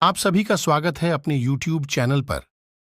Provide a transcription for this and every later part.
आप सभी का स्वागत है अपने YouTube चैनल पर।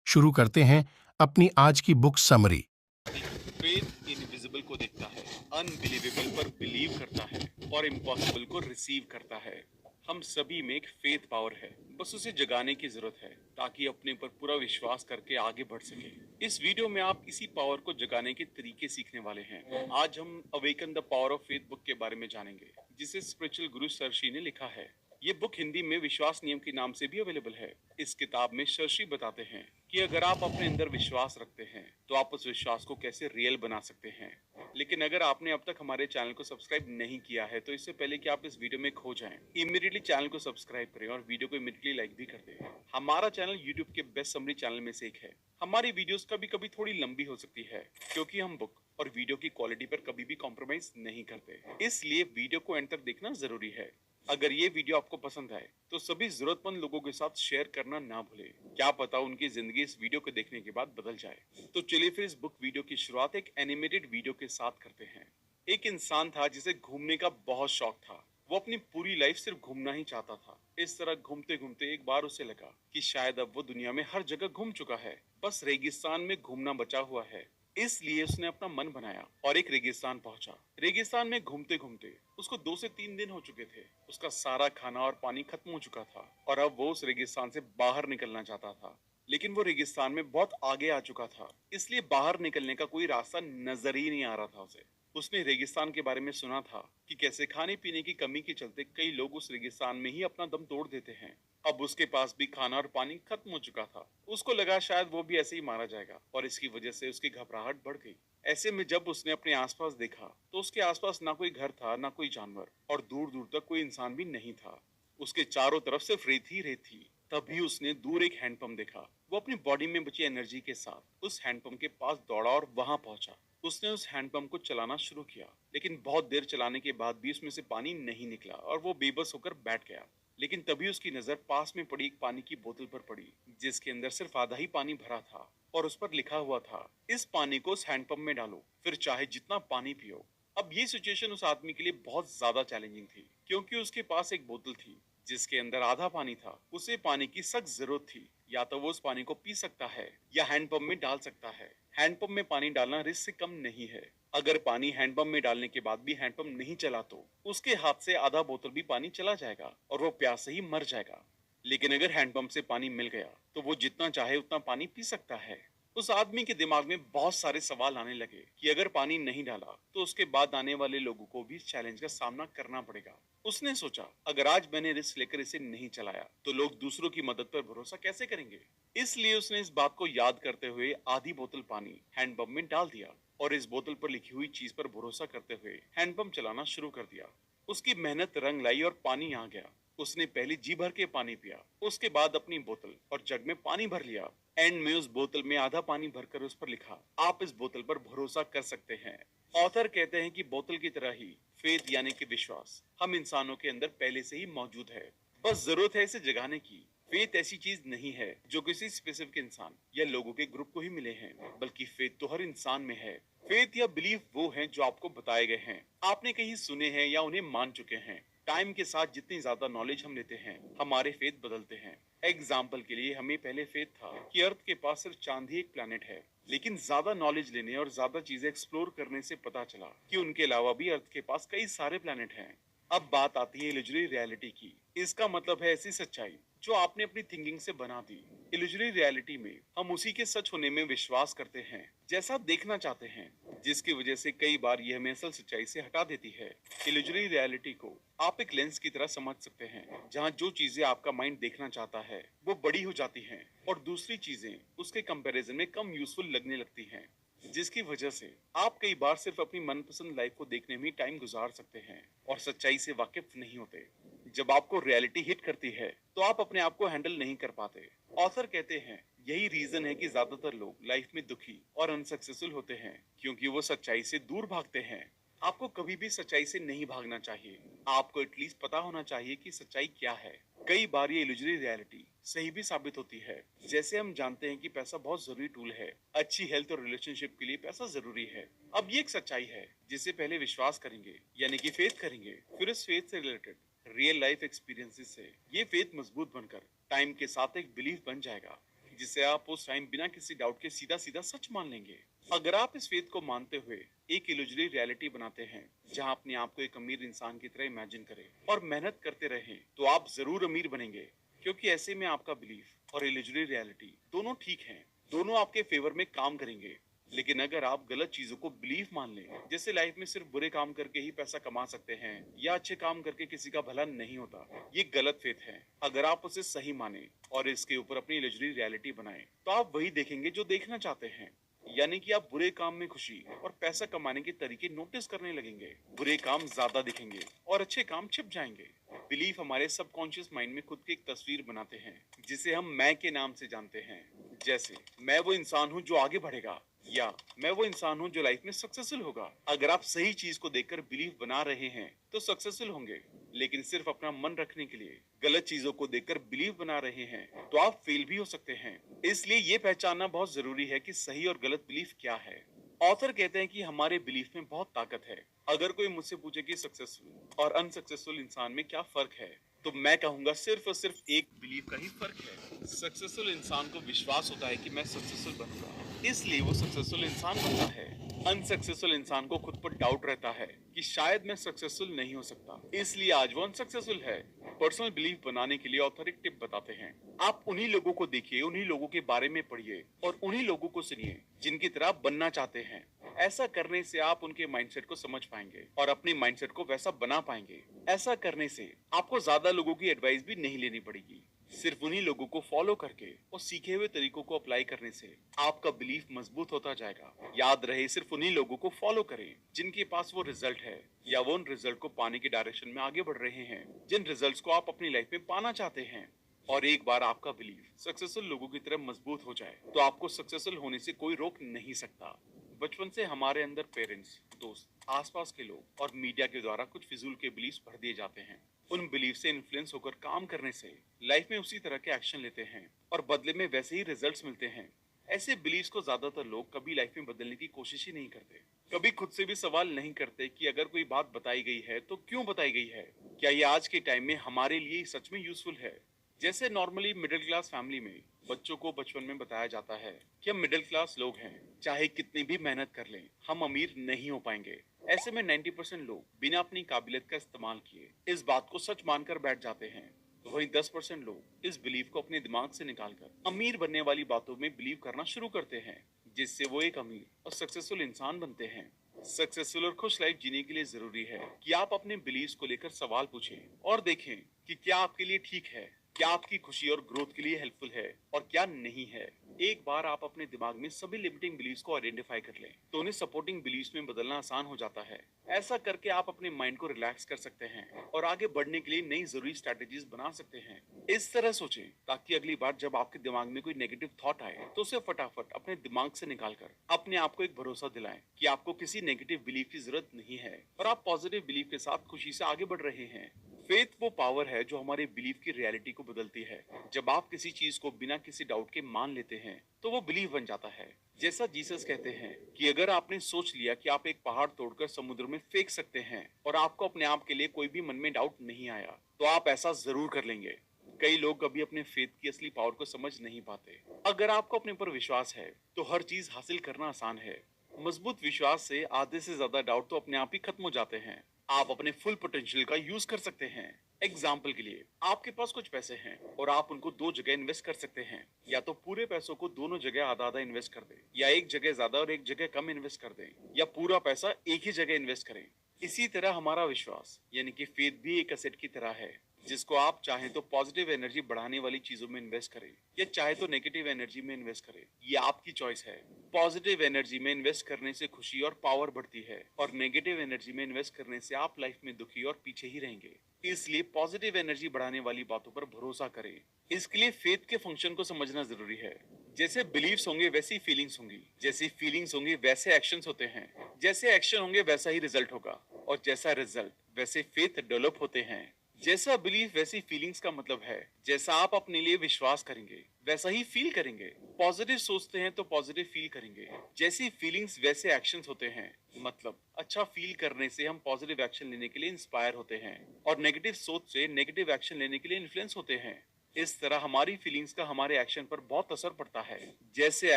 शुरू करते हैं अपनी आज की बुक समरी। फेथ इनविजिबल को देखता है, अनबिलीवेबल पर बिलीव करता है और इम्पॉसिबल को रिसीव करता है। हम सभी में एक फेथ पावर है, बस उसे जगाने की जरूरत है ताकि अपने पर पूरा विश्वास करके आगे बढ़ सके। इस वीडियो में आप इसी पावर को जगाने के तरीके सीखने वाले हैं। आज हम awaken the power of faith book के बारे में जानेंगे, जिसे स्पिरिचुअल गुरु सरशी ने लिखा है। ये बुक हिंदी में विश्वास नियम के नाम से भी अवेलेबल है। इस किताब में शर्षी बताते हैं कि अगर आप अपने अंदर विश्वास रखते हैं तो आप उस विश्वास को कैसे रियल बना सकते हैं। लेकिन अगर आपने अब तक हमारे चैनल को सब्सक्राइब नहीं किया है तो इससे पहले कि आप इस वीडियो में खो जाएं, इमीडिएटली चैनल को सब्सक्राइब करें और वीडियो को इमीडिएटली लाइक भी कर दें। हमारा चैनल यूट्यूब के बेस्ट समरी चैनल में से एक है। हमारी वीडियोस कभी कभी थोड़ी लंबी हो सकती है क्योंकि हम बुक और वीडियो की क्वालिटी पर कभी भी कॉम्प्रोमाइज नहीं करते, इसलिए वीडियो को एंड तक देखना जरूरी है। अगर ये वीडियो आपको पसंद आए तो सभी जरूरतमंद लोगों के साथ शेयर करना ना भूलें। क्या पता उनकी जिंदगी इस वीडियो को देखने के बाद बदल जाए। तो चलिए फिर इस बुक वीडियो की शुरुआत एक एनिमेटेड वीडियो के साथ करते हैं। एक इंसान था जिसे घूमने का बहुत शौक था। वो अपनी पूरी लाइफ सिर्फ घूमना ही चाहता था। इस तरह घूमते घूमते एक बार उसे लगा कि शायद अब वो दुनिया में हर जगह घूम चुका है, बस रेगिस्तान में घूमना बचा हुआ है। इसलिए उसने अपना मन बनाया और एक रेगिस्तान पहुंचा। रेगिस्तान में घूमते घूमते उसको 2 से 3 दिन हो चुके थे। उसका सारा खाना और पानी खत्म हो चुका था और अब वो उस रेगिस्तान से बाहर निकलना चाहता था। लेकिन वो रेगिस्तान में बहुत आगे आ चुका था, इसलिए बाहर निकलने का कोई रास्ता नजर ही नहीं आ रहा था उसे। उसने रेगिस्तान के बारे में सुना था कि कैसे खाने पीने की कमी के चलते कई लोग उस रेगिस्तान में ही अपना दम तोड़ देते हैं। अब उसके पास भी खाना और पानी खत्म हो चुका था। उसको लगा शायद वो भी ऐसे ही मारा जाएगा और इसकी वजह से उसकी घबराहट बढ़ गई। ऐसे में जब उसने अपने आसपास देखा तो उसके आसपास ना कोई घर था, ना कोई जानवर और दूर दूर तक कोई इंसान भी नहीं था। उसके चारों तरफ सिर्फ रेत ही रेत थी। तभी उसने दूर एक हैंडपंप देखा। वो अपनी बॉडी में बची एनर्जी के साथ उस हैंडपंप के पास दौड़ा और वहां पहुंचा। उसने उस हैंडपंप को चलाना शुरू किया, लेकिन बहुत देर चलाने के बाद भी उसमें से पानी नहीं निकला और वो बेबस होकर बैठ गया। लेकिन तभी उसकी नजर पास में पड़ी एक पानी की बोतल पर पड़ी, जिसके अंदर सिर्फ आधा ही पानी भरा था और उस पर लिखा हुआ था, इस पानी को उस हैंडपंप में डालो, फिर चाहे जितना पानी पियो। अब ये सिचुएशन उस आदमी के लिए बहुत ज्यादा चैलेंजिंग थी, क्योंकि उसके पास एक बोतल थी जिसके अंदर आधा पानी था। उसे पानी की सख्त जरूरत थी। या तो वो उस पानी को पी सकता है या हैंडपंप में डाल सकता है। हैंडपंप में पानी डालना रिस्क से कम नहीं है। अगर पानी हैंडपंप में डालने के बाद भी हैंडपंप नहीं चला तो उसके हाथ से आधा बोतल भी पानी चला जाएगा और वो प्यास से ही मर जाएगा। लेकिन अगर हैंडपंप से पानी मिल गया तो वो जितना चाहे उतना पानी पी सकता है। उस आदमी के दिमाग में बहुत सारे सवाल आने लगे कि अगर पानी नहीं डाला तो उसके बाद आने वाले लोगों को भी इस चैलेंज का सामना करना पड़ेगा। उसने सोचा, अगर आज मैंने रिस्क लेकर इसे नहीं चलाया तो लोग दूसरों की मदद पर भरोसा कैसे करेंगे। इसलिए उसने इस बात को याद करते हुए आधी बोतल पानी हैंडपंप में डाल दिया और इस बोतल पर लिखी हुई चीज पर भरोसा करते हुए हैंडपंप चलाना शुरू कर दिया। उसकी मेहनत रंग लाई और पानी आ गया। उसने पहले जी भर के पानी पिया, उसके बाद अपनी बोतल और जग में पानी भर लिया। एंड में उस बोतल में आधा पानी भरकर उस पर लिखा, आप इस बोतल पर भरोसा कर सकते हैं। ऑथर कहते हैं कि बोतल की तरह ही फेथ यानी कि विश्वास हम इंसानों के अंदर पहले से ही मौजूद है, बस जरूरत है इसे जगाने की। फेथ ऐसी चीज नहीं है जो किसी स्पेसिफिक इंसान या लोगों के ग्रुप को ही मिले हैं, बल्कि फेथ तो हर इंसान में है। फेथ या बिलीफ वो हैं जो आपको बताए गए हैं, आपने कहीं सुने हैं या उन्हें मान चुके हैं। टाइम के साथ जितनी ज्यादा नॉलेज हम लेते हैं, हमारे फेथ बदलते हैं। एग्जाम्पल के लिए हमें पहले फेथ था कि अर्थ के पास सिर्फ चांद ही एक प्लेनेट है, लेकिन ज्यादा नॉलेज लेने और ज्यादा चीजें एक्सप्लोर करने से पता चला कि उनके अलावा भी अर्थ के पास कई सारे प्लेनेट हैं। अब बात आती है इल्यूजरी रियलिटी की। इसका मतलब है ऐसी सच्चाई जो आपने अपनी थिंकिंग से बना दी। इल्यूजरी रियलिटी में हम उसी के सच होने में विश्वास करते हैं जैसा देखना चाहते हैं, जिसकी वजह से कई बार यह हमें असल सच्चाई से हटा देती है। इल्यूजरी रियलिटी को आप एक लेंस की तरह समझ सकते हैं, जहां जो चीजें आपका माइंड देखना चाहता है वो बड़ी हो जाती हैं और दूसरी चीजें उसके कंपैरिजन में कम यूजफुल लगने लगती हैं, जिसकी वजह से आप कई बार सिर्फ अपनी मनपसंद लाइफ को देखने में ही टाइम गुजार सकते हैं और सच्चाई से वाकिफ नहीं होते। जब आपको रियलिटी हिट करती है तो आप अपने आप को हैंडल नहीं कर पाते। ऑथर कहते हैं यही रीजन है कि ज्यादातर लोग लाइफ में दुखी और अनसक्सेसफुल होते हैं, क्योंकि वो सच्चाई से दूर भागते हैं। आपको कभी भी सच्चाई से नहीं भागना चाहिए। आपको एटलीस्ट पता होना चाहिए कि सच्चाई क्या है। कई बार ये इल्यूजरी रियलिटी सही भी साबित होती है। जैसे हम जानते हैं कि पैसा बहुत जरूरी टूल है, अच्छी हेल्थ और रिलेशनशिप के लिए पैसा जरूरी है। अब ये एक सच्चाई है जिसे पहले विश्वास करेंगे, यानी कि फेथ करेंगे, फिर उस फेथ से रिलेटेड रियल लाइफ एक्सपीरियंसेस से ये फेथ मजबूत बनकर टाइम के साथ एक बिलीफ बन जाएगा जिसे आप उस टाइम बिना किसी डाउट के सीधा सीधा सच मान लेंगे। अगर आप इस फेथ को मानते हुए एक इल्यूजरी रियलिटी बनाते हैं जहां अपने आप को एक अमीर इंसान की तरह इमेजिन करें और मेहनत करते रहें तो आप जरूर अमीर बनेंगे, क्योंकि ऐसे में आपका बिलीफ और इल्यूजरी रियलिटी दोनों ठीक हैं, दोनों आपके फेवर में काम करेंगे। लेकिन अगर आप गलत चीजों को बिलीव मान लें, जैसे लाइफ में सिर्फ बुरे काम करके ही पैसा कमा सकते हैं या अच्छे काम करके किसी का भला नहीं होता, ये गलत फेथ है। अगर आप उसे सही माने और इसके ऊपर अपनी लग्जरी रियलिटी बनाएं, तो आप वही देखेंगे जो देखना चाहते हैं। यानी कि आप बुरे काम में खुशी और पैसा कमाने के तरीके नोटिस करने लगेंगे, बुरे काम ज्यादा दिखेंगे और अच्छे काम छिप जाएंगे। बिलीफ हमारे सबकॉन्शियस माइंड में खुद की एक तस्वीर बनाते हैं जिसे हम मैं के नाम से जानते हैं। जैसे मैं वो इंसान हूँ जो आगे बढ़ेगा, या मैं वो इंसान हूँ जो लाइफ में सक्सेसफुल होगा। अगर आप सही चीज को देखकर बिलीव बना रहे हैं तो सक्सेसफुल होंगे, लेकिन सिर्फ अपना मन रखने के लिए गलत चीजों को देखकर बिलीव बना रहे हैं तो आप फेल भी हो सकते हैं। इसलिए ये पहचानना बहुत जरूरी है कि सही और गलत बिलीफ क्या है। ऑथर कहते हैं कि हमारे बिलीफ में बहुत ताकत है। अगर कोई मुझसे पूछे कि सक्सेसफुल और अनसक्सेसफुल इंसान में क्या फर्क है, तो मैं कहूंगा सिर्फ और सिर्फ एक बिलीफ का ही फर्क है। सक्सेसफुल इंसान को विश्वास होता है कि मैं सक्सेसफुल बनूंगा, इसलिए वो सक्सेसफुल इंसान बनता है। अनसक्सेसफुल इंसान को खुद पर डाउट रहता है कि शायद मैं सक्सेसफुल नहीं हो सकता, इसलिए आज वो अनसक्सेसफुल है। पर्सनल बिलीफ बनाने के लिए ऑथर एक टिप बताते हैं। आप उन्हीं लोगों को देखिए, उन्हीं लोगों के बारे में पढ़िए और उन्हीं लोगों को सुनिए जिनकी तरह आप बनना चाहते हैं। ऐसा करने से आप उनके माइंडसेट को समझ पाएंगे और अपने माइंडसेट को वैसा बना पाएंगे। ऐसा करने से आपको ज्यादा लोगों की एडवाइस भी नहीं लेनी पड़ेगी। सिर्फ उन्हीं लोगों को फॉलो करके और सीखे हुए तरीकों को अप्लाई करने से आपका बिलीफ मजबूत होता जाएगा। याद रहे, सिर्फ उन्हीं लोगों को फॉलो करें जिनके पास वो रिजल्ट है या वो उन रिजल्ट को पाने की डायरेक्शन में आगे बढ़ रहे हैं जिन रिजल्ट्स को आप अपनी लाइफ में पाना चाहते हैं। और एक बार आपका बिलीफ सक्सेसफुल लोगों की तरह मजबूत हो जाए तो आपको सक्सेसफुल होने से कोई रोक नहीं सकता। बचपन से हमारे अंदर पेरेंट्स, दोस्त, आसपास के लोग और मीडिया के द्वारा कुछ फिजूल के बिलीफ भर दिए जाते हैं। उन बिलीफ से इन्फ्लुएंस होकर काम करने से लाइफ में उसी तरह के एक्शन लेते हैं और बदले में वैसे ही रिजल्ट्स मिलते हैं। ऐसे बिलीव्स को ज्यादातर लोग कभी लाइफ में बदलने की कोशिश ही नहीं करते। कभी खुद से भी सवाल नहीं करते कि अगर कोई बात बताई गई है तो क्यों बताई गई है, क्या ये आज के टाइम में हमारे लिए सच में यूजफुल है। जैसे नॉर्मली मिडिल क्लास फैमिली में बच्चों को बचपन में बताया जाता है कि हम मिडिल क्लास लोग हैं, चाहे कितनी भी मेहनत कर लें हम अमीर नहीं हो पाएंगे। ऐसे में 90% लोग बिना अपनी काबिलियत का इस्तेमाल किए इस बात को सच मानकर बैठ जाते हैं। तो वहीं 10% लोग इस बिलीफ को अपने दिमाग से निकालकर अमीर बनने वाली बातों में बिलीव करना शुरू करते हैं, जिससे वो एक अमीर और सक्सेसफुल इंसान बनते हैं। सक्सेसफुल और खुश लाइफ जीने के लिए जरूरी है कि आप अपने बिलीव्स को लेकर सवाल पूछें और देखें कि क्या आपके लिए ठीक है, क्या आपकी खुशी और ग्रोथ के लिए हेल्पफुल है और क्या नहीं है। एक बार आप अपने दिमाग में सभी लिमिटिंग बिलीव्स को आइडेंटिफाई कर लें तो उन्हें सपोर्टिंग बिलीव्स में बदलना आसान हो जाता है। ऐसा करके आप अपने माइंड को रिलैक्स कर सकते हैं और आगे बढ़ने के लिए नई जरूरी स्ट्रेटेजीज बना सकते हैं। इस तरह सोचें ताकि अगली बार जब आपके दिमाग में कोई नेगेटिव थॉट आए तो उसे फटाफट अपने दिमाग से निकालकर अपने आप को एक भरोसा दिलाएं कि आपको किसी नेगेटिव बिलीफ की जरूरत नहीं है और आप पॉजिटिव बिलीफ के साथ खुशी से आगे बढ़ रहे हैं। फेथ वो पावर है जो हमारे बिलीफ की रियलिटी को बदलती है। जब आप किसी चीज को बिना किसी डाउट के मान लेते हैं तो वो बिलीफ बन जाता है। जैसा जीसस कहते हैं कि अगर आपने सोच लिया कि आप एक पहाड़ तोड़कर समुद्र में फेंक सकते हैं और आपको अपने आप के लिए कोई भी मन में डाउट नहीं आया तो आप ऐसा जरूर कर लेंगे। कई लोग कभी अपने फेथ की असली पावर को समझ नहीं पाते। अगर आपको अपने पर विश्वास है तो हर चीज हासिल करना आसान है। मजबूत विश्वास से आधे से ज्यादा डाउट तो अपने आप ही खत्म हो जाते हैं। आप अपने फुल पोटेंशियल का यूज कर सकते हैं। एग्जाम्पल के लिए, आपके पास कुछ पैसे हैं और आप उनको दो जगह इन्वेस्ट कर सकते हैं। या तो पूरे पैसों को दोनों जगह आधा आधा इन्वेस्ट कर दें, या एक जगह ज्यादा और एक जगह कम इन्वेस्ट कर दें, या पूरा पैसा एक ही जगह इन्वेस्ट करें। इसी तरह हमारा विश्वास यानी कि फेथ भी एक एसेट की तरह है जिसको आप चाहे तो पॉजिटिव एनर्जी बढ़ाने वाली चीजों में इन्वेस्ट करें या चाहे तो नेगेटिव एनर्जी में इन्वेस्ट करें। ये आपकी चॉइस है। पॉजिटिव एनर्जी में इन्वेस्ट करने से खुशी और पावर बढ़ती है और नेगेटिव एनर्जी में इन्वेस्ट करने से आप लाइफ में दुखी और पीछे ही रहेंगे। इसलिए पॉजिटिव एनर्जी बढ़ाने वाली बातों पर भरोसा करें। इसके लिए फेथ के फंक्शन को समझना जरूरी है। जैसे बिलीव्स होंगे वैसी फीलिंग्स होंगी, जैसी फीलिंग्स होंगी वैसे एक्शंस होते हैं, जैसे एक्शन होंगे वैसा ही रिजल्ट होगा और जैसा रिजल्ट वैसे फेथ डेवलप होते हैं। जैसा बिलीफ वैसी फीलिंग्स का मतलब है जैसा आप अपने लिए विश्वास करेंगे वैसा ही फील करेंगे। पॉजिटिव सोचते हैं तो पॉजिटिव फील करेंगे। जैसी फीलिंग्स वैसे एक्शंस होते हैं, मतलब अच्छा फील करने से हम पॉजिटिव एक्शन लेने के लिए इंस्पायर होते हैं और नेगेटिव सोच से नेगेटिव एक्शन लेने के लिए इन्फ्लुएंस होते हैं। इस तरह हमारी फीलिंग्स का हमारे एक्शन पर बहुत असर पड़ता है। जैसे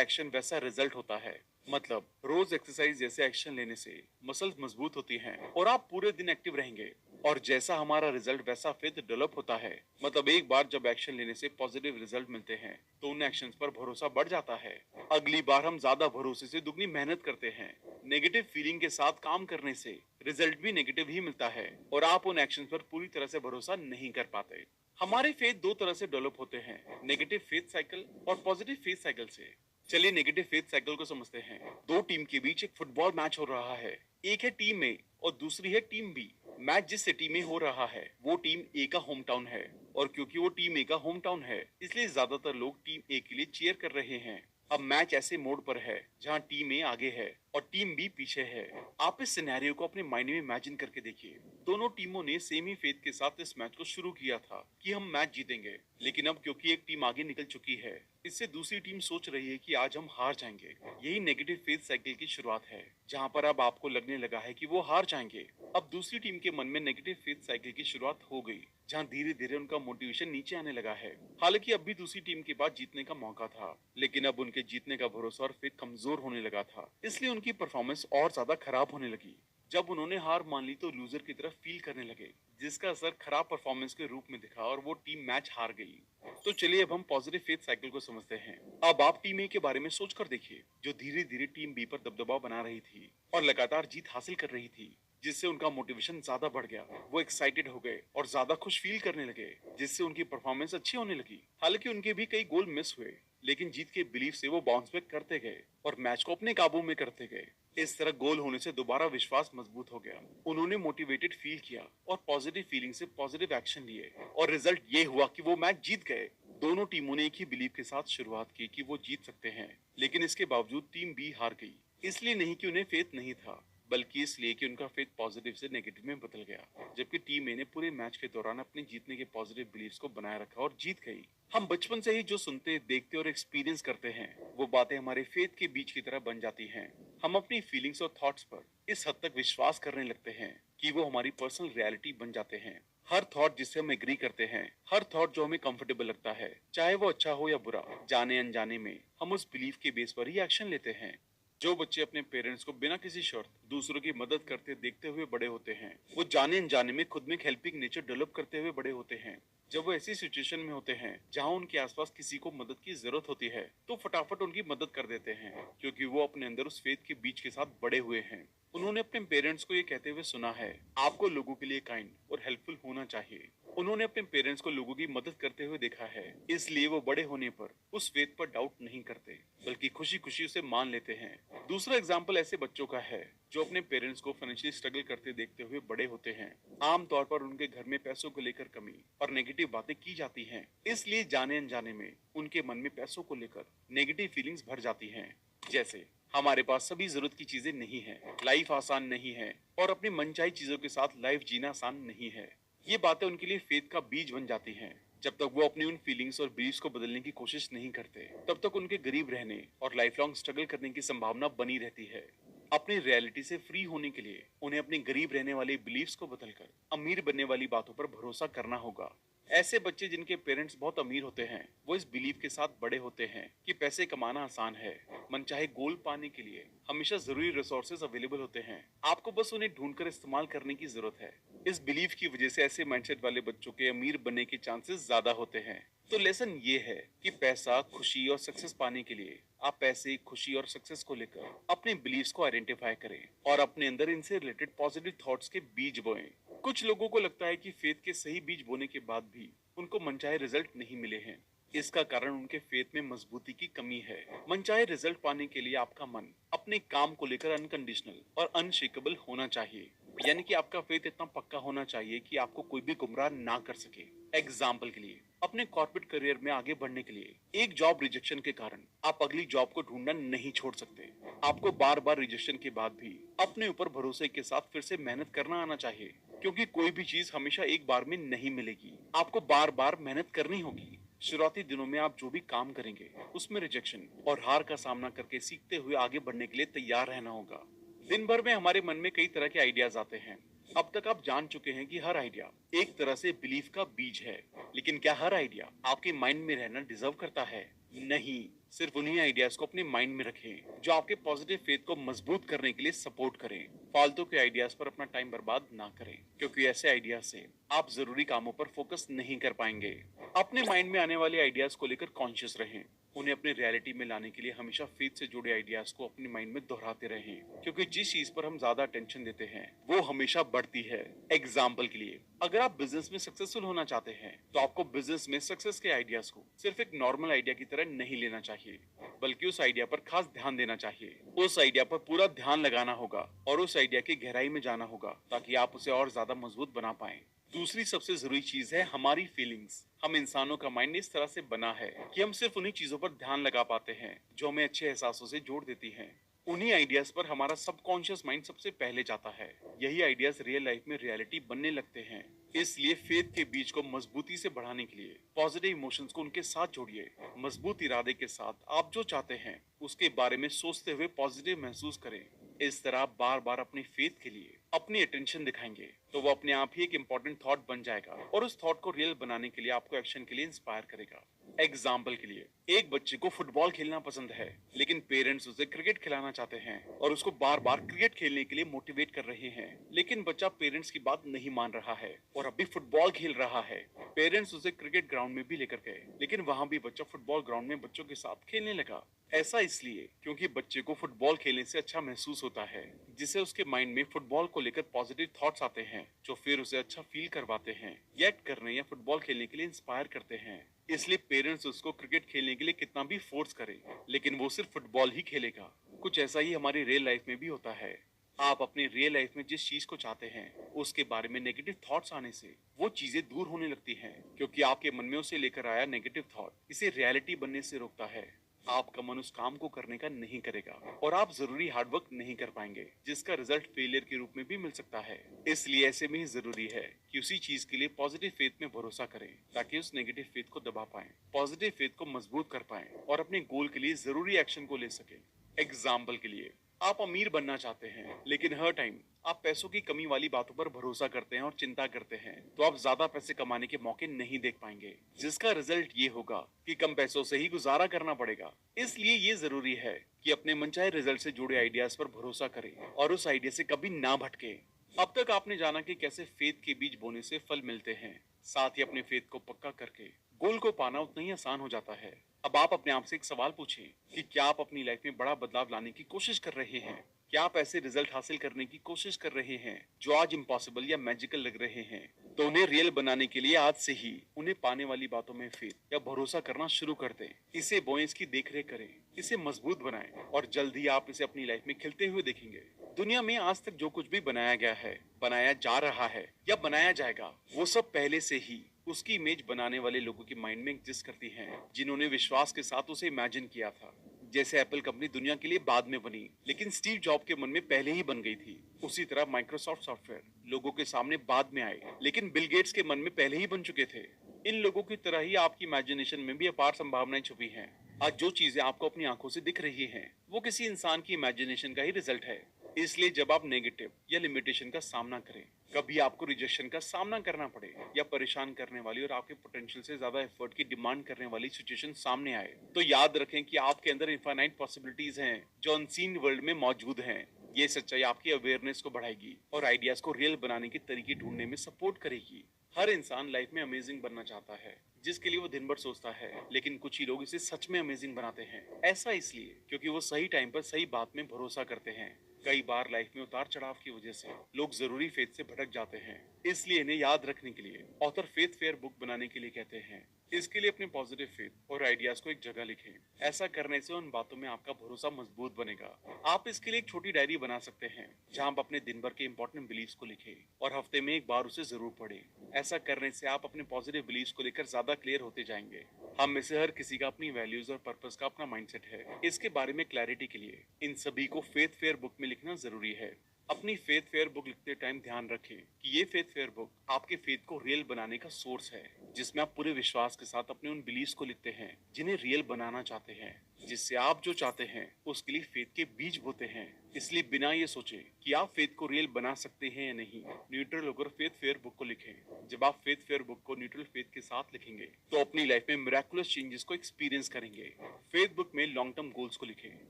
एक्शन वैसा रिजल्ट होता है। मतलब रोज एक्सरसाइज जैसे एक्शन लेने से मसल्स मजबूत होती हैं और आप पूरे दिन एक्टिव रहेंगे। और जैसा हमारा रिजल्ट वैसा फेथ डेवलप होता है। मतलब एक बार जब एक्शन लेने से पॉजिटिव रिजल्ट मिलते हैं तो उन एक्शंस पर भरोसा बढ़ जाता है। अगली बार हम ज्यादा भरोसे से दुगनी मेहनत करते हैं। नेगेटिव फीलिंग के साथ काम करने से रिजल्ट भी नेगेटिव ही मिलता है और आप उन एक्शंस पर पूरी तरह से भरोसा नहीं कर पाते। हमारे फेथ दो तरह से डेवलप होते हैं, नेगेटिव फेथ साइकिल और पॉजिटिव फेथ साइकिल से। चलिए नेगेटिव फेथ साइकिल को समझते हैं। दो टीम के बीच एक फुटबॉल मैच हो रहा है। एक है टीम ए और दूसरी है टीम बी। मैच जिस सिटी में हो रहा है वो टीम ए का होम टाउन है और क्योंकि वो टीम ए का होम टाउन है इसलिए ज्यादातर लोग टीम ए के लिए चीयर कर रहे हैं। अब मैच ऐसे मोड पर है जहां टीम ए आगे है और टीम बी पीछे है। आप इस सिनेरियो को अपने माइंड में इमेजिन करके देखिए। दोनों टीमों ने सेम ही फेथ के साथ इस मैच को शुरू किया था कि हम मैच जीतेंगे, लेकिन अब क्योंकि एक टीम आगे निकल चुकी है इससे दूसरी टीम सोच रही है कि आज हम हार जाएंगे। यही नेगेटिव फेथ साइकिल की शुरुआत है, जहां पर अब आपको लगने लगा है कि वो हार जाएंगे। अब दूसरी टीम के मन में नेगेटिव फेथ साइकिल की शुरुआत हो गई, जहां धीरे धीरे उनका मोटिवेशन नीचे आने लगा है। हालांकि अब भी दूसरी टीम के पास जीतने का मौका था, लेकिन अब उनके जीतने का भरोसा और फेथ कमजोर होने लगा था, इसलिए उनकी परफॉर्मेंस और ज्यादा खराब होने लगी। जब उन्होंने हार मान ली तो लूजर की तरफ फील करने लगे, जिसका असर खराब परफॉर्मेंस के रूप में दिखा और वो टीम मैच हार गई। तो चलिए अब हम पॉजिटिव फेथ साइकिल को समझते हैं। अब आप टीम ए के बारे में सोचकर देखिए, जो धीरे धीरे टीम बी पर दबदबा बना रही थी और लगातार जीत हासिल कर रही थी, जिससे उनका मोटिवेशन ज्यादा बढ़ गया। वो एक्साइटेड हो गए और ज्यादा खुश फील करने लगे, जिससे उनकी परफॉर्मेंस अच्छी होने लगी। हालांकि उनके भी कई गोल मिस हुए, लेकिन जीत के बिलीफ से वो बाउंस बैक करते गए और मैच को अपने काबू में करते गए। इस तरह गोल होने से दोबारा विश्वास मजबूत हो गया। उन्होंने मोटिवेटेड फील किया और पॉजिटिव फीलिंग से पॉजिटिव एक्शन लिए और रिजल्ट ये हुआ कि वो मैच जीत गए। दोनों टीमों ने एक ही बिलीफ के साथ शुरुआत की कि वो जीत सकते हैं, लेकिन इसके बावजूद टीम बी हार गई। इसलिए नहीं कि उन्हें फेथ नहीं था, बल्कि इसलिए कि उनका फेथ पॉजिटिव से नेगेटिव में बदल गया। जबकि टीम ए ने पूरे मैच के दौरान अपने जीतने के पॉजिटिव बिलीफ्स को बनाए रखा और जीत गई। हम बचपन से ही जो सुनते, देखते और एक्सपीरियंस करते हैं, वो बातें हमारे फेथ के बीच की तरह बन जाती हैं। हम अपनी फीलिंग्स और थॉट्स पर इस हद तक विश्वास करने लगते हैं कि वो हमारी पर्सनल रियलिटी बन जाते हैं। हर थॉट जिससे हम एग्री करते हैं, हर थॉट जो हमें कंफर्टेबल लगता है, चाहे वो अच्छा हो या बुरा, जाने अनजाने में हम उस बिलीफ के बेस पर ही एक्शन लेते हैं। जो बच्चे अपने पेरेंट्स को बिना किसी शर्त दूसरों की मदद करते देखते हुए बड़े होते हैं, वो जाने अनजाने में खुद में एक हेल्पिंग नेचर डेवलप करते हुए बड़े होते हैं। जब वो ऐसी सिचुएशन में होते हैं जहां उनके आसपास किसी को मदद की जरूरत होती है, तो फटाफट उनकी मदद कर देते हैं, क्योंकि वो अपने अंदर उस फेथ के बीच के साथ बड़े हुए हैं। उन्होंने अपने पेरेंट्स को ये कहते हुए सुना है, आपको लोगों के लिए काइंड और हेल्पफुल होना चाहिए। उन्होंने अपने पेरेंट्स को लोगों की मदद करते हुए देखा है, इसलिए वो बड़े होने पर उस फेथ पर डाउट नहीं करते, बल्कि खुशी खुशी उसे मान लेते हैं। दूसरा एग्जाम्पल ऐसे बच्चों का है जो अपने पेरेंट्स को फाइनेंशियली स्ट्रगल करते देखते हुए बड़े होते हैं। आमतौर पर उनके घर में पैसों को लेकर कमी और नेगेटिव बातें की जाती हैं, इसलिए जाने अनजाने में उनके मन में पैसों को लेकर नेगेटिव फीलिंग्स भर जाती हैं। जैसे हमारे पास सभी जरूरत की चीजें नहीं है, लाइफ आसान नहीं है और अपनी मनचाही चीजों के साथ लाइफ जीना आसान नहीं है। ये बातें उनके लिए फेथ का बीज बन जाती हैं। जब तक वो अपनी उन फीलिंग्स और बिलीव्स को बदलने की कोशिश नहीं करते, तब तक उनके गरीब रहने और लाइफ लॉन्ग स्ट्रगल करने की संभावना बनी रहती है। अपनी रियलिटी से फ्री होने के लिए उन्हें अपने गरीब रहने वाले बिलीव्स को बदलकर अमीर बनने वाली बातों पर भरोसा करना होगा। ऐसे बच्चे जिनके पेरेंट्स बहुत अमीर होते हैं, वो इस बिलीव के साथ बड़े होते हैं कि पैसे कमाना आसान है। मनचाहे गोल पाने के लिए हमेशा जरूरी रिसोर्सेज अवेलेबल होते हैं, आपको बस उन्हें ढूंढकर इस्तेमाल करने की जरूरत है। इस बिलीव की वजह से ऐसे माइंडसेट वाले बच्चों के अमीर बनने के चांसेस ज्यादा होते हैं। तो लेसन ये है कि पैसा, खुशी और सक्सेस पाने के लिए आप पैसे, खुशी और सक्सेस को लेकर अपने बिलीव्स को आइडेंटिफाई करें और अपने अंदर इनसे रिलेटेड पॉजिटिव थॉट्स के बीज बोएं। कुछ लोगों को लगता है कि फेथ के सही बीज बोने के बाद भी उनको मनचाहे रिजल्ट नहीं मिले हैं। इसका कारण उनके फेथ में मजबूती की कमी है। मनचाहे रिजल्ट पाने के लिए आपका मन अपने काम को लेकर अनकंडीशनल और अनशेकेबल होना चाहिए, यानी कि आपका फेथ इतना पक्का होना चाहिए कि आपको कोई भी गुमराह ना कर सके। एग्जाम्पल के लिए, अपने कॉर्पोरेट करियर में आगे बढ़ने के लिए एक जॉब रिजेक्शन के कारण आप अगली जॉब को ढूंढना नहीं छोड़ सकते। आपको बार बार रिजेक्शन के बाद भी अपने ऊपर भरोसे के साथ फिर से मेहनत करना आना चाहिए, क्योंकि कोई भी चीज हमेशा एक बार में नहीं मिलेगी। आपको बार बार मेहनत करनी होगी। शुरुआती दिनों में आप जो भी काम करेंगे उसमें रिजेक्शन और हार का सामना करके सीखते हुए आगे बढ़ने के लिए तैयार रहना होगा। दिन भर में हमारे मन में कई तरह के आइडियाज आते हैं। अब तक आप जान चुके हैं कि हर आइडिया एक तरह से बिलीफ का बीज है। लेकिन क्या हर आइडिया आपके माइंड में रहना डिजर्व करता है? नहीं, सिर्फ उन्हीं आइडियाज को अपने माइंड में रखें जो आपके पॉजिटिव फेथ को मजबूत करने के लिए सपोर्ट करें। फालतू के आइडियाज पर अपना टाइम बर्बाद ना करें, क्योंकि ऐसे आइडियाज से आप जरूरी कामों पर फोकस नहीं कर पाएंगे। अपने माइंड में आने वाले आइडियाज को लेकर कॉन्शियस रहें। उन्हें अपनी रियलिटी में लाने के लिए हमेशा फेथ से जुड़े आइडियाज को अपने माइंड में दोहराते रहें, क्योंकि जिस चीज पर हम ज्यादा अटेंशन देते हैं वो हमेशा बढ़ती है। एग्जाम्पल के लिए, अगर आप बिजनेस में सक्सेसफुल होना चाहते हैं तो आपको बिजनेस में सक्सेस के आइडियाज को सिर्फ एक नॉर्मल आइडिया की तरह नहीं लेना चाहिए, बल्कि उस आइडिया पर खास ध्यान देना चाहिए। उस आइडिया पर पूरा ध्यान लगाना होगा और उस आइडिया की गहराई में जाना होगा, ताकि आप उसे और ज्यादा मजबूत बना पाए। दूसरी सबसे जरूरी चीज है हमारी फीलिंग्स। हम इंसानों का माइंड इस तरह से बना है कि हम सिर्फ उन्हीं चीजों पर ध्यान लगा पाते हैं जो हमें अच्छे एहसासों से जोड़ देती हैं। उन्हीं आइडियाज पर हमारा सबकॉन्शियस माइंड सबसे पहले जाता है। यही आइडियाज रियल लाइफ में रियलिटी बनने लगते हैं। इसलिए फेथ के बीच को मजबूती से बढ़ाने के लिए पॉजिटिव इमोशंस को उनके साथ जोड़िए। मजबूत इरादे के साथ आप जो चाहते हैं उसके बारे में सोचते हुए पॉजिटिव महसूस करें। इस तरह आप बार बार अपनी फेथ के लिए अपनी अटेंशन दिखाएंगे तो वो अपने आप ही एक इम्पोर्टेंट थॉट बन जाएगा और उस थॉट को रियल बनाने के लिए आपको एक्शन के लिए इंस्पायर करेगा। एग्जाम्पल के लिए, एक बच्चे को फुटबॉल खेलना पसंद है, लेकिन पेरेंट्स उसे क्रिकेट खिलाना चाहते हैं और उसको बार बार क्रिकेट खेलने के लिए मोटिवेट कर रहे हैं, लेकिन बच्चा पेरेंट्स की बात नहीं मान रहा है और अब भी फुटबॉल खेल रहा है। पेरेंट्स उसे क्रिकेट ग्राउंड में भी लेकर गए, लेकिन वहां भी बच्चा फुटबॉल ग्राउंड में बच्चों के साथ खेलने लगा। ऐसा इसलिए क्योंकि बच्चे को फुटबॉल खेलने से अच्छा महसूस होता है, जिससे उसके माइंड में फुटबॉल को लेकर पॉजिटिव थॉट्स आते हैं, जो फिर उसे अच्छा फील करवाते हैं, या एक्ट करने या फुटबॉल खेलने के लिए इंस्पायर करते हैं। इसलिए पेरेंट्स उसको क्रिकेट खेलने के लिए कितना भी फोर्स करें, लेकिन वो सिर्फ फुटबॉल ही खेलेगा। कुछ ऐसा ही हमारी रियल लाइफ में भी होता है। आप अपनी रियल लाइफ में जिस चीज को चाहते हैं उसके बारे में नेगेटिव थॉट्स आने से वो चीजें दूर होने लगती हैं, क्योंकि आपके मन में उसे लेकर आया नेगेटिव थॉट इसे रियलिटी बनने से रोकता है। आपका मन उस काम को करने का नहीं करेगा और आप जरूरी हार्डवर्क नहीं कर पाएंगे, जिसका रिजल्ट फेलियर के रूप में भी मिल सकता है। इसलिए ऐसे में ही जरूरी है कि उसी चीज के लिए पॉजिटिव फेथ में भरोसा करें, ताकि उस नेगेटिव फेथ को दबा पाएं, पॉजिटिव फेथ को मजबूत कर पाएं और अपने गोल के लिए जरूरी एक्शन को ले सकें। एग्जाम्पल के लिए, आप अमीर बनना चाहते हैं, लेकिन हर टाइम आप पैसों की कमी वाली बातों पर भरोसा करते हैं और चिंता करते हैं, तो आप ज्यादा पैसे कमाने के मौके नहीं देख पाएंगे, जिसका रिजल्ट ये होगा कि कम पैसों से ही गुजारा करना पड़ेगा। इसलिए ये जरूरी है कि अपने मनचाहे रिजल्ट से जुड़े आइडियाज पर भरोसा करें और उस आइडिया से कभी ना भटके। अब तक आपने जाना कि कैसे फेथ के बीज बोने से फल मिलते हैं, साथ ही अपने फेथ को पक्का करके गोल को पाना उतना ही आसान हो जाता है। अब आप अपने आप से एक सवाल पूछें कि क्या आप अपनी लाइफ में बड़ा बदलाव लाने की कोशिश कर रहे हैं? क्या आप ऐसे रिजल्ट हासिल करने की कोशिश कर रहे हैं जो आज इम्पॉसिबल या मैजिकल लग रहे हैं? तो उन्हें रियल बनाने के लिए आज से ही उन्हें पाने वाली बातों में फेथ या भरोसा करना शुरू कर दें। इसे बोएं, इसकी देखरेख करें, इसे मजबूत बनाएं और जल्द ही आप इसे अपनी लाइफ में खिलते हुए देखेंगे। दुनिया में आज तक जो कुछ भी बनाया गया है, बनाया जा रहा है या बनाया जाएगा, वो सब पहले से ही उसकी इमेज बनाने वाले लोगों के माइंड में एग्जिस्ट करती हैं, जिन्होंने विश्वास के साथ उसे इमेजिन किया था। जैसे एप्पल कंपनी दुनिया के लिए बाद में बनी, लेकिन स्टीव जॉब के मन में पहले ही बन गई थी, उसी तरह माइक्रोसॉफ्ट सॉफ्टवेयर लोगों के सामने बाद में आए, लेकिन बिल गेट्स के मन में पहले ही बन चुके थे। इन लोगों की तरह ही आपकी इमेजिनेशन में भी अपार संभावनाएं छुपी हैं। आज जो चीजें आपको अपनी आंखों से दिख रही हैं, वो किसी इंसान की इमेजिनेशन का ही रिजल्ट है। इसलिए जब आप नेगेटिव या लिमिटेशन का सामना करें, कभी आपको रिजेक्शन का सामना करना पड़े या परेशान करने वाली और आपके पोटेंशियल से ज्यादा एफर्ट की डिमांड करने वाली सिचुएशन सामने आए, तो याद रखें कि आपके अंदर इनफाइनाइट पॉसिबिलिटीज हैं जो अनसीन वर्ल्ड में मौजूद हैं। ये सच्चाई आपकी अवेयरनेस को बढ़ाएगी और आइडियाज को रियल बनाने के तरीके ढूंढने में सपोर्ट करेगी। हर इंसान लाइफ में अमेजिंग बनना चाहता है, जिसके लिए वो दिन भर सोचता है, लेकिन कुछ ही लोग इसे सच में अमेजिंग बनाते हैं। ऐसा इसलिए क्योंकि वो सही टाइम पर सही बात में भरोसा करते हैं। कई बार लाइफ में उतार चढ़ाव की वजह से लोग जरूरी फेथ से भटक जाते हैं, इसलिए इन्हें याद रखने के लिए ऑथर फेथ फेयर बुक बनाने के लिए कहते हैं। इसके लिए अपने पॉजिटिव फेथ और आइडियाज को एक जगह लिखें। ऐसा करने से उन बातों में आपका भरोसा मजबूत बनेगा। आप इसके लिए एक छोटी डायरी बना सकते हैं, जहां आप अपने दिन भर के इंपॉर्टेंट बिलीव्स को लिखें और हफ्ते में एक बार उसे जरूर पढ़ें। ऐसा करने से आप अपने पॉजिटिव बिलीव्स को लेकर ज्यादा क्लियर होते जाएंगे। हम में से हर किसी का अपनी वैल्यूज और पर्पस का अपना माइंडसेट है। इसके बारे में क्लैरिटी के लिए इन सभी को फेथ फेयर बुक में लिखना जरूरी है। अपनी फेथ फेयर बुक लिखते टाइम ध्यान रखें कि ये फेथ फेयर बुक आपके फेथ को रियल बनाने का सोर्स है। जिसमें आप पूरे विश्वास के साथ अपने उन बिलीव्स को लिखते हैं जिन्हें रियल बनाना चाहते हैं, जिससे आप जो चाहते हैं उसके लिए फेथ के बीज बोते हैं। इसलिए बिना ये सोचे कि आप फेथ को रियल बना सकते हैं या नहीं, न्यूट्रल होकर फेथ फेयर बुक को लिखें। जब आप फेथ फेयर बुक को न्यूट्रल फेथ के साथ लिखेंगे तो अपनी लाइफ में मिराकुलस चेंजेस को एक्सपीरियंस करेंगे। फेथ बुक में लॉन्ग टर्म गोल्स को लिखें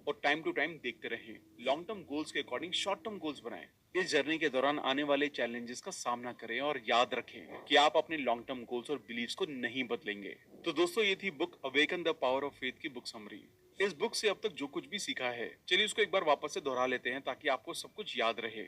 और टाइम टू टाइम देखते रहें। लॉन्ग टर्म गोल्स के अकॉर्डिंग शॉर्ट टर्म गोल्स बनाएं। इस जर्नी के दौरान आने वाले चैलेंजेस का सामना करें और याद रखें कि आप अपने लॉन्ग टर्म गोल्स और बिलीव्स को नहीं बदलेंगे। तो दोस्तों, ये थी book awaken the power of faith की बुक समरी। इस बुक से अब तक जो कुछ भी सीखा है, चलिए उसको एक बार वापस से दोहरा लेते हैं ताकि आपको सब कुछ याद रहे।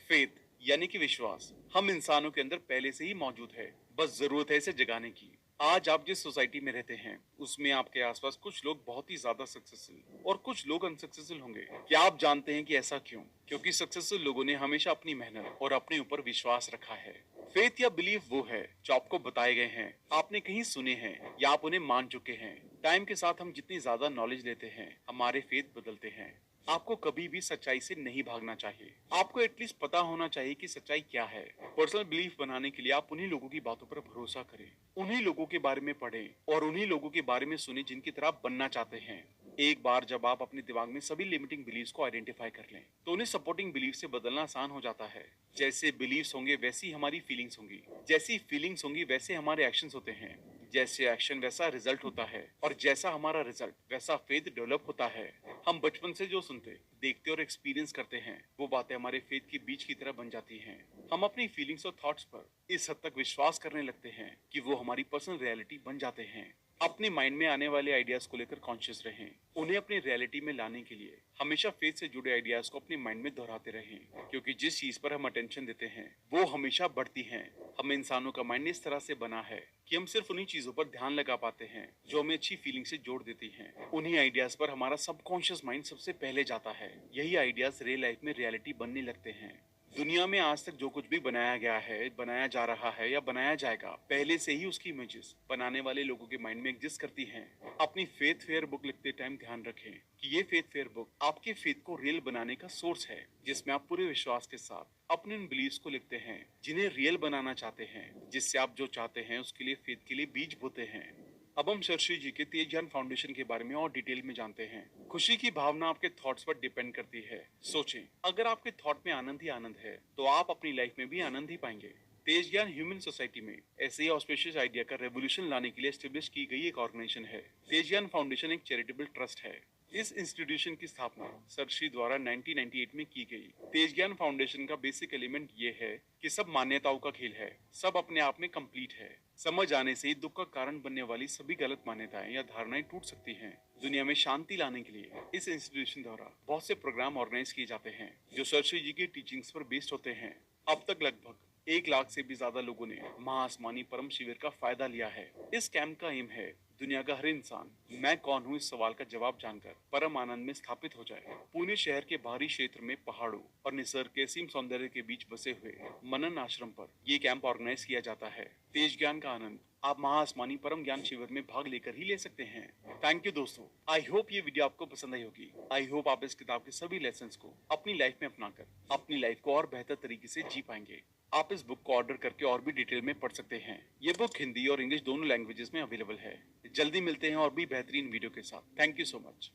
फेथ यानी कि विश्वास हम इंसानों के अंदर पहले से ही मौजूद है, बस जरूरत है इसे जगाने की। आज आप जिस सोसाइटी में रहते हैं उसमें आपके आसपास कुछ लोग बहुत ही ज्यादा सक्सेसफुल और कुछ लोग अनसक्सेसफुल होंगे। क्या आप जानते हैं कि ऐसा क्यों? क्योंकि सक्सेसफुल लोगों ने हमेशा अपनी मेहनत और अपने ऊपर विश्वास रखा है। फेथ या बिलीफ वो है जो आपको बताए गए हैं, आपने कहीं सुने हैं या आप उन्हें मान चुके हैं। टाइम के साथ हम जितनी ज्यादा नॉलेज लेते हैं, हमारे फेथ बदलते हैं। आपको कभी भी सच्चाई से नहीं भागना चाहिए। आपको एटलीस्ट पता होना चाहिए कि सच्चाई क्या है। पर्सनल बिलीफ बनाने के लिए आप उन्हीं लोगों की बातों पर भरोसा करें, उन्हीं लोगों के बारे में पढ़ें और उन्हीं लोगों के बारे में सुने जिनकी तरह आप बनना चाहते हैं। एक बार जब आप अपने दिमाग में सभी लिमिटिंग बिलीव्स को आइडेंटिफाई कर लें तो उन्हें सपोर्टिंग बिलीफ से बदलना आसान हो जाता है। जैसे बिलीव्स होंगे वैसी हमारी फीलिंग्स होंगी, जैसी फीलिंग्स होंगी वैसे हमारे एक्शंस होते हैं, जैसे एक्शन वैसा रिजल्ट होता है और जैसा हमारा रिजल्ट वैसा फेथ डेवलप होता है। हम बचपन से जो सुनते, देखते और एक्सपीरियंस करते हैं वो बातें हमारे फेथ के बीज की तरह बन जाती हैं। हम अपनी फीलिंग्स और थॉट्स पर इस हद तक विश्वास करने लगते हैं कि वो हमारी पर्सनल रियलिटी बन जाते हैं। अपने माइंड में आने वाले आइडियाज को लेकर कॉन्शियस रहें। उन्हें अपनी रियलिटी में लाने के लिए हमेशा फेथ से जुड़े आइडियाज को अपने माइंड में दोहराते रहें, क्योंकि जिस चीज पर हम अटेंशन देते हैं वो हमेशा बढ़ती है। हम इंसानों का माइंड इस तरह से बना है कि हम सिर्फ उन्हीं चीजों पर ध्यान लगा पाते हैं जो हमें अच्छी फीलिंग से जोड़ देती हैं। उन्हीं आइडियाज पर हमारा सबकॉन्शियस माइंड सबसे पहले जाता है। यही आइडियाज रियल लाइफ में रियलिटी बनने लगते हैं। दुनिया में आज तक जो कुछ भी बनाया गया है, बनाया जा रहा है या बनाया जाएगा, पहले से ही उसकी इमेजेस बनाने वाले लोगों के माइंड में एग्जिस्ट करती हैं। अपनी फेथ फेयर बुक लिखते टाइम ध्यान रखें कि ये फेथ फेयर बुक आपके फेथ को रियल बनाने का सोर्स है, जिसमें आप पूरे विश्वास के साथ अपने उन बिलीव्स को लिखते हैं जिन्हें रियल बनाना चाहते हैं, जिससे आप जो चाहते हैं उसके लिए फेथ के लिए बीज बोते हैं। अब हम शर्षी जी के तेज ज्ञान फाउंडेशन के बारे में और डिटेल में जानते हैं। खुशी की भावना आपके थॉट्स पर डिपेंड करती है। सोचें, अगर आपके थॉट में आनंद ही आनंद है तो आप अपनी लाइफ में भी आनंद ही पाएंगे। तेज ज्ञान ह्यूमन सोसाइटी में ऐसे ही ऑस्पिशियस आइडिया का रेवोल्यूशन लाने के लिए एस्टेब्लिश की गई एक ऑर्गेनाइजेशन है। तेज ज्ञान फाउंडेशन एक चैरिटेबल ट्रस्ट है। इस इंस्टीट्यूशन की स्थापना सरश्री द्वारा 1998 में की गई। तेज ज्ञान फाउंडेशन का बेसिक एलिमेंट ये है कि सब मान्यताओं का खेल है, सब अपने आप में कंप्लीट है। समझ आने से ही दुख का कारण बनने वाली सभी गलत मान्यताएं या धारणाएं टूट सकती हैं। दुनिया में शांति लाने के लिए इस इंस्टीट्यूशन द्वारा बहुत से प्रोग्राम ऑर्गेनाइज किए जाते हैं जो सरश्री जी की टीचिंग्स पर बेस्ड होते हैं। अब तक लगभग 1 लाख से भी ज्यादा लोगों ने महाआसमानी परम शिविर का फायदा लिया है। इस कैंप का एम है दुनिया का हर इंसान मैं कौन हूँ इस सवाल का जवाब जानकर परम आनंद में स्थापित हो जाए। पुणे शहर के बाहरी क्षेत्र में पहाड़ों और निसर्ग के असीम सौंदर्य के बीच बसे हुए मनन आश्रम पर ये कैंप ऑर्गेनाइज किया जाता है। तेज ज्ञान का आनंद आप महाआसमानी परम ज्ञान शिविर में भाग लेकर ही ले सकते हैं। थैंक यू दोस्तों, आई होप ये वीडियो आपको पसंद आई होगी। आई होप आप इस किताब के सभी लेसन्स को अपनी लाइफ में अपनाकर अपनी लाइफ को और बेहतर तरीके से जी पाएंगे। आप इस बुक को ऑर्डर करके और भी डिटेल में पढ़ सकते हैं। ये बुक हिंदी और इंग्लिश दोनों लैंग्वेजेस में अवेलेबल है। जल्दी मिलते हैं और भी बेहतरीन वीडियो के साथ। Thank you so much.